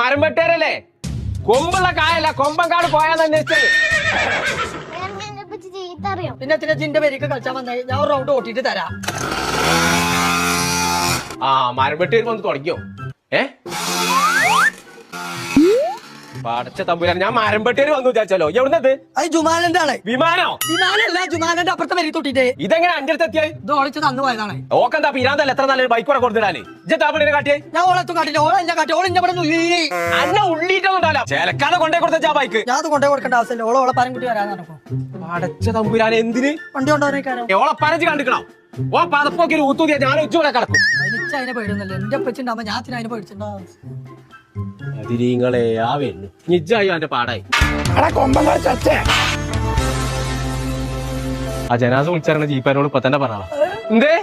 മരം വെട്ടേരല്ലേ? കൊമ്പുള്ള കായല്ല, കൊമ്പങ്കാട് പോയാന്ന് അന്വേഷിച്ചത്. പിന്നെ ചിന്റെ പേരേക്ക് കളിച്ചാൽ വന്നായി ഞാൻ ഒരു റൗണ്ട് ഓട്ടിട്ട് തരാം. മരം വെട്ടേര് വന്ന് തുടങ്ങിയോ? പടച്ച തമ്പുരാൻ, ഞാൻ മരം വെട്ടേര് വന്നു വിചാരിച്ചാലോ. എവിടുന്നത്? അത് ജുമാനന്റെ ആണ്. വിമാനോ? വിമാനല്ല, ജുമാനന്റെ അപ്പുറത്തെ വരി തൊട്ടിട്ട്. ഇതെങ്ങനെ അഞ്ച് അടുത്ത് എത്തിയായി? ഇത് ഓളിച്ച് തന്നു പോയതാണ്. ഓക്കെന്താ പിരാന്തല്ല, എത്ര നല്ലൊരു ബൈക്ക് കൂടെ കൊടുത്തിടാന്. ഇജ്ജാപ്പിനെ കാട്ടിയേ? ഞാൻ ഓളത്തും കാട്ടില്ല, ഓളെ എന്നെ കാട്ടി. ഓളെ ഇവിടെ അന്ന ഉള്ളിട്ടൊന്നുണ്ടാവില്ല. ചേലക്കാതെ കൊണ്ടേ കൊടുത്ത ബൈക്ക് ഞാൻ അത് കൊണ്ടേ കൊടുക്കേണ്ട ആവശ്യമില്ല. ഓളെ പരം കുട്ടി വരാൻ നടക്കും. പടച്ച തമ്പുരാൻ, എന്തിന് വണ്ടി കൊണ്ടുപോകാനോ? ഓളെ പരച്ച് കണ്ടിക്കണം. ഓ പതപ്പൊക്കെ ഒരു ഊത്തൂതിയാ ഞാൻ ഉച്ചൂടെ കിടക്കും. അതിനിച്ച് അതിനെ പേടുന്നില്ല. എന്റെ അപ്പച്ചുണ്ടാവുമ്പോ ഞാൻ അതിനെ പേടിച്ചിട്ടുണ്ടാവും. അതിരിങ്ങളെ ആ വരുന്നു നിജായോ എന്റെ പാടായി. ആ ജനാസ വിളിച്ചാൽ ജീപ്പാനോട് ഇപ്പൊ തന്നെ പറഞ്ഞ എന്തേ